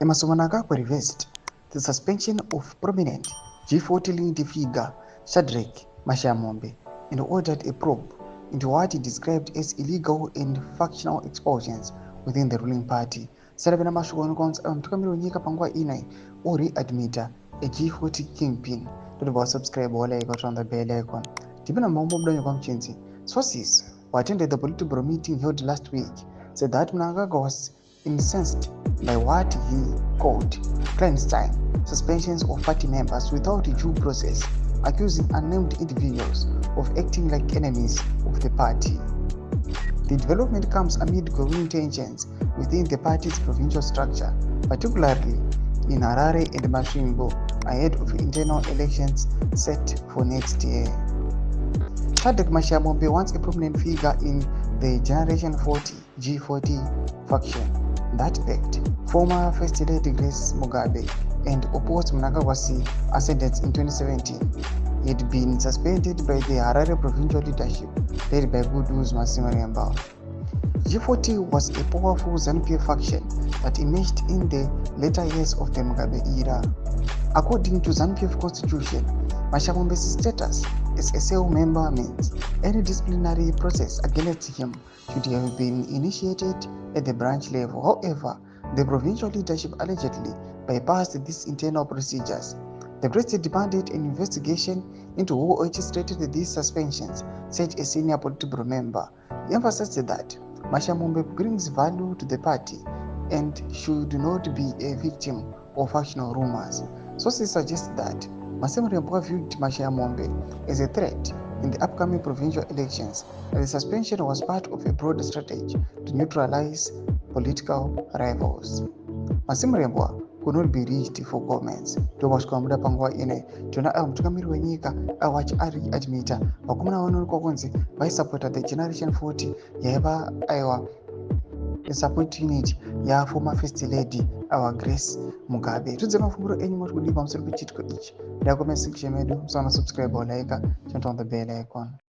Mnangagwa reversed the suspension of prominent G40 linked figure Sadc and ordered a probe into what he described as illegal and factional expulsions within the ruling party. Sarabina Mashugons Tukamiro Pangwa Inai or ReAdmits G40 Kingpin. To subscribe or like on the bell icon. Tipina Mombo sources who attended the Politburo meeting held last week said that Mnangagwa was incensed by what he called clandestine suspensions of party members without a due process, accusing unnamed individuals of acting like enemies of the party. The development comes amid growing tensions within the party's provincial structure, particularly in Harare and Masimirembwa, ahead of internal elections set for next year. Sadc once a prominent figure in the Generation 40 G40 faction that backed former First Lady Grace Mugabe and opposed Mnangagwa's ascendance in 2017. He had been suspended by the Harare provincial leadership led by Gudu's Masimirembwa. G40 was a powerful ZANU-PF faction that emerged in the later years of the Mugabe era. According to ZANU-PF constitution, Mashamombe's status as a cell member means any disciplinary process against him should have been initiated at the branch level. However, the provincial leadership allegedly bypassed these internal procedures. The president demanded an investigation into who orchestrated these suspensions, said a senior Politburo member. He emphasized that Mashamombe brings value to the party and should not be a victim of factional rumors. Sources suggest that Masimirembwa viewed Mashamombe as a threat in the upcoming provincial elections, and the suspension was part of a broader strategy to neutralize political rivals. Masimirembwa could not be reached for comments. Tobashkwamda pangwa ine tuna mtukamiri wenyika awachi ReAdmits wakumuna wanu kokonzi by supported the Generation 40 yaba aiwa support unit ya former First Lady our Grace Mugabe. Tudze mafunguro enyu moti kudipa msuri kuchitiko ichi. Comment section medu, subscribe or like, turn on the bell icon.